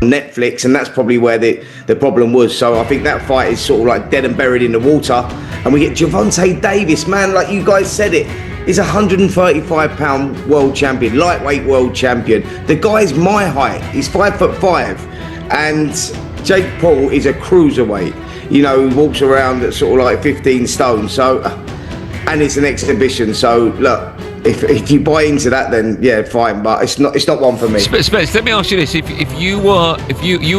Netflix, and that's probably where the problem was. So I think that fight is sort of like dead and buried in the water, and we get Gervonta Davis, man, like you guys said it, is a 135-pound world champion, lightweight world champion. The guy's my height, he's 5'5", and Jake Paul is a cruiserweight, you know, he walks around at sort of like 15 stone, so, and it's an exhibition. So look, if you buy into that, then yeah, fine, but it's not one for me. Spence, let me ask you this: if you were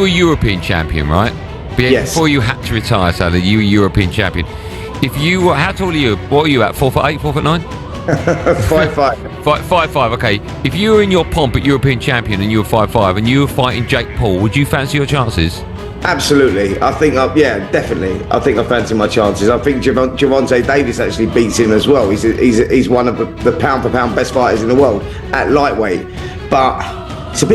European champion, right? Yes. Before you had to retire, so that you were European champion. If you were, how tall are you? What are you at? 4'8", 4'9"? 5'5". 5'5". Okay. If you were in your pomp at European champion and you were 5'5" and you were fighting Jake Paul, would you fancy your chances? Absolutely. I think, yeah, definitely. I think I fancy my chances. I think Gervonta Davis actually beats him as well. He's one of the pound-for-pound best fighters in the world at lightweight. But it's a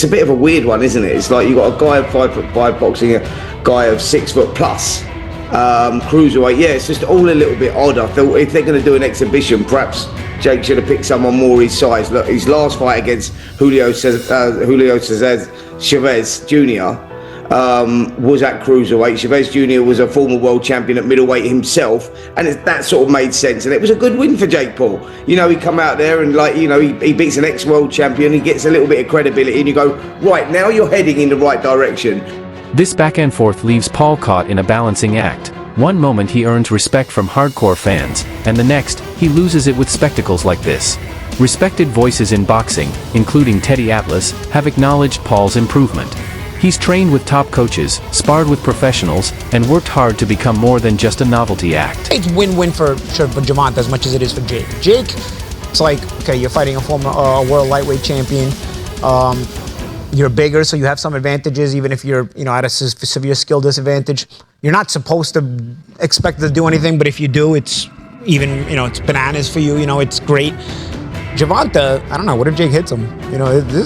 bit of a weird one, isn't it? It's like you got a guy of 5'5" boxing a guy of 6 foot plus. Cruiserweight. Yeah, it's just all a little bit odd. I thought if they're going to do an exhibition, perhaps Jake should have picked someone more his size. Look, his last fight against Julio Chavez Jr. Was at cruiserweight. Chavez Jr. was a former world champion at middleweight himself, and that sort of made sense. And it was a good win for Jake Paul. You know, he come out there and he beats an ex-world champion. He gets a little bit of credibility, and you go, right, now you're heading in the right direction. This back and forth leaves Paul caught in a balancing act. One moment he earns respect from hardcore fans, and the next, he loses it with spectacles like this. Respected voices in boxing, including Teddy Atlas, have acknowledged Paul's improvement. He's trained with top coaches, sparred with professionals, and worked hard to become more than just a novelty act. It's win-win for Gervonta as much as it is for Jake. Jake, it's like, okay, you're fighting a former world lightweight champion. You're bigger, so you have some advantages, even if you're, at a severe skill disadvantage. You're not supposed to expect to do anything, but if you do, it's even, it's bananas for you. It's great. Gervonta, I don't know. What if Jake hits him?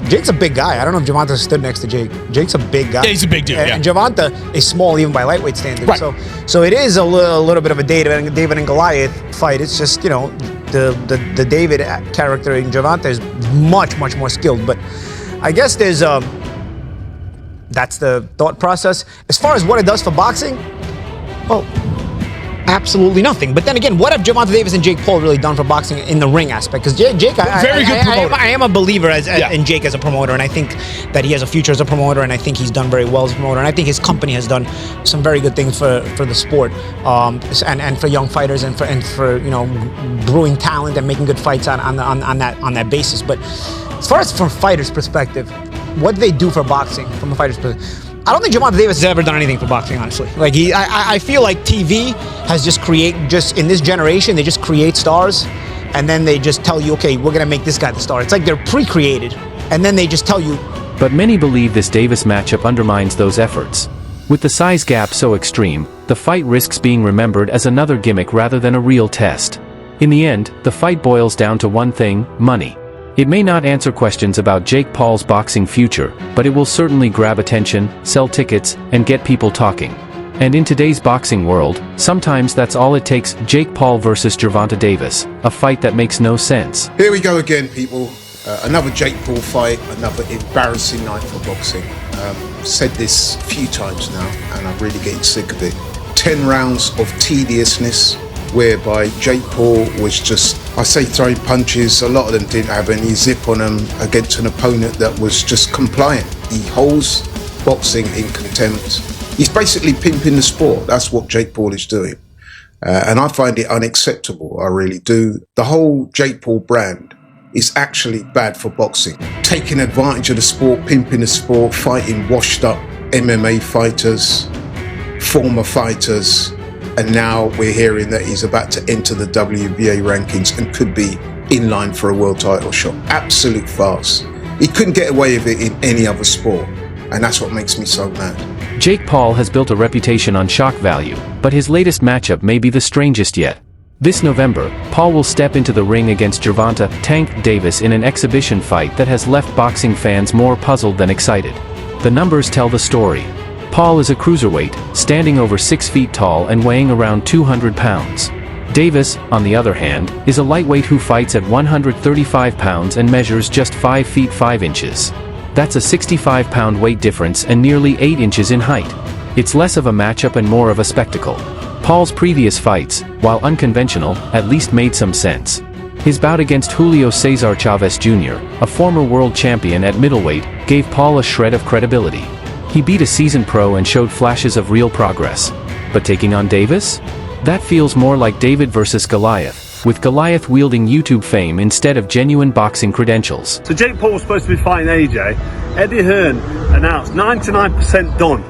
Jake's a big guy. I don't know if Gervonta stood next to Jake. Jake's a big guy. Yeah, he's a big dude. And Gervonta is small even by lightweight standards. Right. So it is a little bit of a David and Goliath fight. It's just the David character in Gervonta is much more skilled. But I guess that's the thought process. As far as what it does for boxing, well, absolutely nothing. But then again, what have Gervonta Davis and Jake Paul really done for boxing in the ring aspect? Because Jake, I am a believer in Jake as a promoter, and I think that he has a future as a promoter, and I think he's done very well as a promoter, and I think his company has done some very good things for the sport, and for young fighters, and for brewing talent and making good fights on that basis. But as far as from fighters' perspective, what they do for boxing from a fighter's perspective, I don't think Gervonta Davis has ever done anything for boxing, honestly. Like I feel like TV has just in this generation, they just create stars, and then they just tell you, okay, we're gonna make this guy the star. It's like they're pre-created, and then they just tell you. But many believe this Davis matchup undermines those efforts. With the size gap so extreme, the fight risks being remembered as another gimmick rather than a real test. In the end, the fight boils down to one thing: money. It may not answer questions about Jake Paul's boxing future, but it will certainly grab attention, sell tickets, and get people talking. And in today's boxing world, sometimes that's all it takes. Jake Paul versus Gervonta Davis, a fight that makes no sense. Here we go again, people. Another Jake Paul fight, another embarrassing night for boxing. Said this a few times now, and I'm really getting sick of it. 10 rounds of tediousness, whereby Jake Paul was just, I say throwing punches, a lot of them didn't have any zip on them against an opponent that was just compliant. He holds boxing in contempt. He's basically pimping the sport. That's what Jake Paul is doing. And I find it unacceptable, I really do. The whole Jake Paul brand is actually bad for boxing. Taking advantage of the sport, pimping the sport, fighting washed up MMA fighters, former fighters, and now we're hearing that he's about to enter the WBA rankings and could be in line for a world title shot. Absolute farce. He couldn't get away with it in any other sport, and that's what makes me so mad. Jake Paul has built a reputation on shock value, but his latest matchup may be the strangest yet. This November, Paul will step into the ring against Gervonta "Tank" Davis in an exhibition fight that has left boxing fans more puzzled than excited. The numbers tell the story. Paul is a cruiserweight, standing over 6 feet tall and weighing around 200 pounds. Davis, on the other hand, is a lightweight who fights at 135 pounds and measures just 5 feet 5 inches. That's a 65-pound weight difference and nearly 8 inches in height. It's less of a matchup and more of a spectacle. Paul's previous fights, while unconventional, at least made some sense. His bout against Julio Cesar Chavez Jr., a former world champion at middleweight, gave Paul a shred of credibility. He beat a seasoned pro and showed flashes of real progress. But taking on Davis? That feels more like David versus Goliath, with Goliath wielding YouTube fame instead of genuine boxing credentials. So Jake Paul was supposed to be fighting AJ. Eddie Hearn announced 99% done,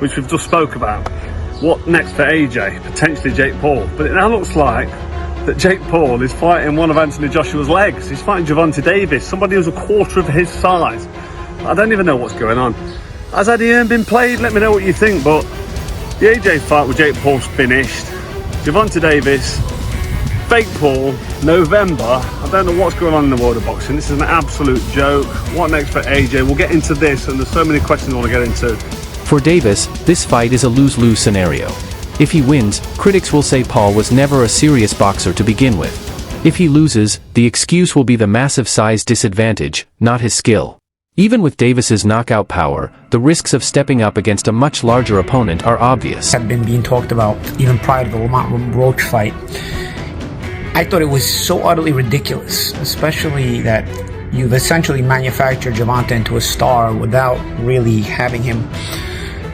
which we've just spoke about. What next for AJ? Potentially Jake Paul. But it now looks like that Jake Paul is fighting one of Anthony Joshua's legs. He's fighting Gervonta Davis, somebody who's a quarter of his size. I don't even know what's going on. Has Eddie Hearn been played? Let me know what you think, but the AJ fight with Jake Paul's finished. Gervonta Davis, fake Paul, November. I don't know what's going on in the world of boxing. This is an absolute joke. What next for AJ? We'll get into this, and there's so many questions I want to get into. For Davis, this fight is a lose-lose scenario. If he wins, critics will say Paul was never a serious boxer to begin with. If he loses, the excuse will be the massive size disadvantage, not his skill. Even with Davis's knockout power, the risks of stepping up against a much larger opponent are obvious. Had been being talked about even prior to the Lamont Roach fight. I thought it was so utterly ridiculous, especially that you've essentially manufactured Gervonta into a star without really having him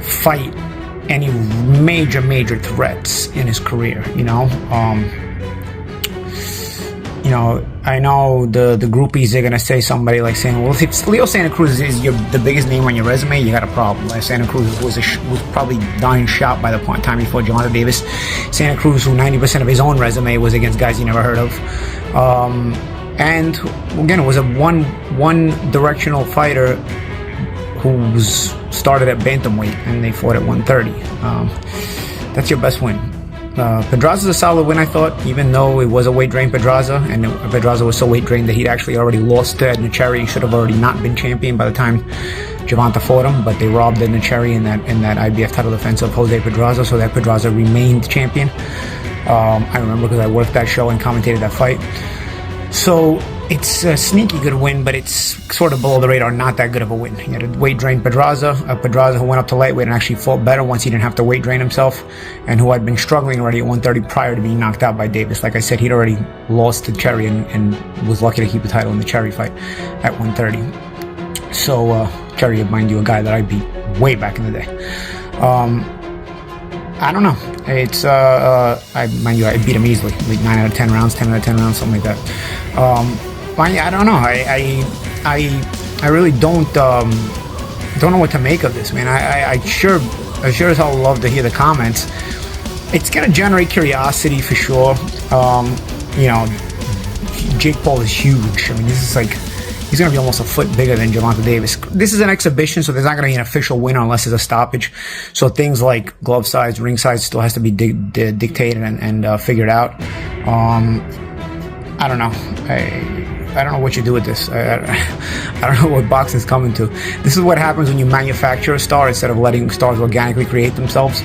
fight any major threats in his career, you know. I know the groupies, they're gonna say somebody like saying, well, if Leo Santa Cruz is the biggest name on your resume, you got a problem. Like Santa Cruz was probably dying shot by the time before Gervonta Davis. Santa Cruz, who 90% of his own resume was against guys he never heard of. And again, it was a one-directional fighter who started at bantamweight and they fought at 130. That's your best win. Pedraza's a solid win, I thought, even though it was a weight-drained Pedraza, and Pedraza was so weight-drained that he'd actually already lost to Edna Cherry. He should have already not been champion by the time Gervonta fought him, but they robbed Edna Cherry in that IBF title defense of Jose Pedraza, so that Pedraza remained champion. I remember because I worked that show and commentated that fight. So it's a sneaky good win, but it's sort of below the radar, not that good of a win. He had a weight-drained Pedraza, a Pedraza who went up to lightweight and actually fought better once he didn't have to weight-drain himself, and who had been struggling already at 130 prior to being knocked out by Davis. Like I said, he'd already lost to Cherry and was lucky to keep the title in the Cherry fight at 130. So Cherry, mind you, a guy that I beat way back in the day. I don't know. It's I beat him easily, like 9 out of 10 rounds, 10 out of 10 rounds, something like that. I don't know. I really don't know what to make of this, man. I sure as hell love to hear the comments. It's gonna generate curiosity for sure. Jake Paul is huge. I mean, this is like, he's going to be almost a foot bigger than Gervonta Davis. This is an exhibition, so there's not going to be an official winner unless there's a stoppage. So things like glove size, ring size still has to be dictated and figured out. I don't know. I don't know what you do with this. I don't know what boxing's coming to. This is what happens when you manufacture a star instead of letting stars organically create themselves.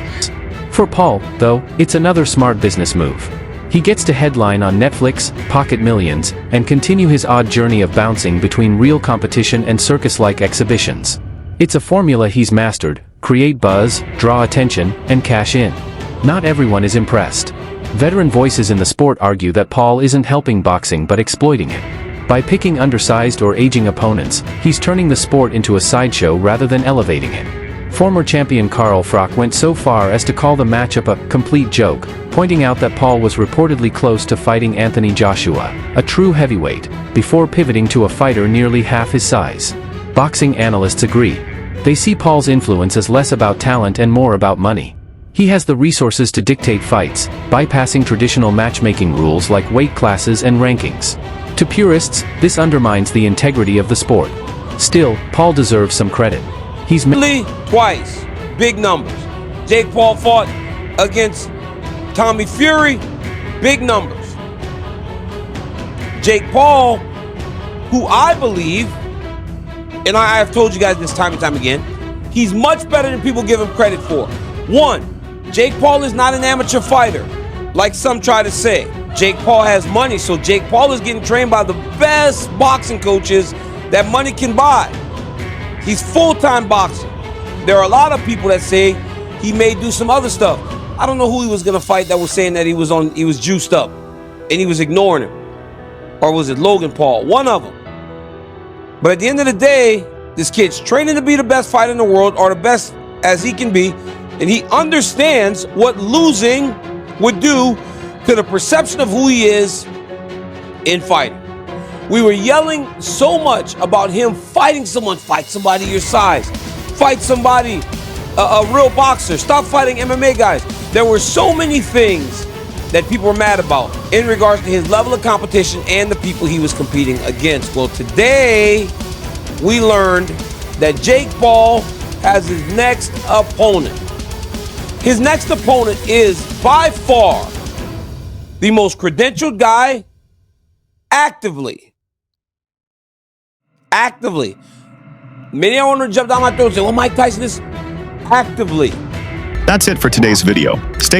For Paul, though, it's another smart business move. He gets to headline on Netflix, pocket millions, and continue his odd journey of bouncing between real competition and circus-like exhibitions. It's a formula he's mastered: create buzz, draw attention, and cash in. Not everyone is impressed. Veteran voices in the sport argue that Paul isn't helping boxing but exploiting it. By picking undersized or aging opponents, he's turning the sport into a sideshow rather than elevating it. Former champion Carl Froch went so far as to call the matchup a complete joke, pointing out that Paul was reportedly close to fighting Anthony Joshua, a true heavyweight, before pivoting to a fighter nearly half his size. Boxing analysts agree. They see Paul's influence as less about talent and more about money. He has the resources to dictate fights, bypassing traditional matchmaking rules like weight classes and rankings. To purists, this undermines the integrity of the sport. Still, Paul deserves some credit. He's twice, big numbers. Jake Paul fought against Tommy Fury, big numbers. Jake Paul, who I believe, and I have told you guys this time and time again, he's much better than people give him credit for. One, Jake Paul is not an amateur fighter, like some try to say. Jake Paul has money, so Jake Paul is getting trained by the best boxing coaches that money can buy. He's full-time boxing. There are a lot of people that say he may do some other stuff. I don't know who he was going to fight that was saying that he was juiced up and he was ignoring him. Or was it Logan Paul? One of them. But at the end of the day, this kid's training to be the best fighter in the world, or the best as he can be, and he understands what losing would do to the perception of who he is in fighting. We were yelling so much about him fighting someone. Fight somebody your size. Fight somebody, a real boxer. Stop fighting MMA guys. There were so many things that people were mad about in regards to his level of competition and the people he was competing against. Well, today we learned that Jake Paul has his next opponent. His next opponent is by far the most credentialed guy actively. Many want to jump down my throat and say, well, Mike Tyson is actively. That's it for today's video. Stay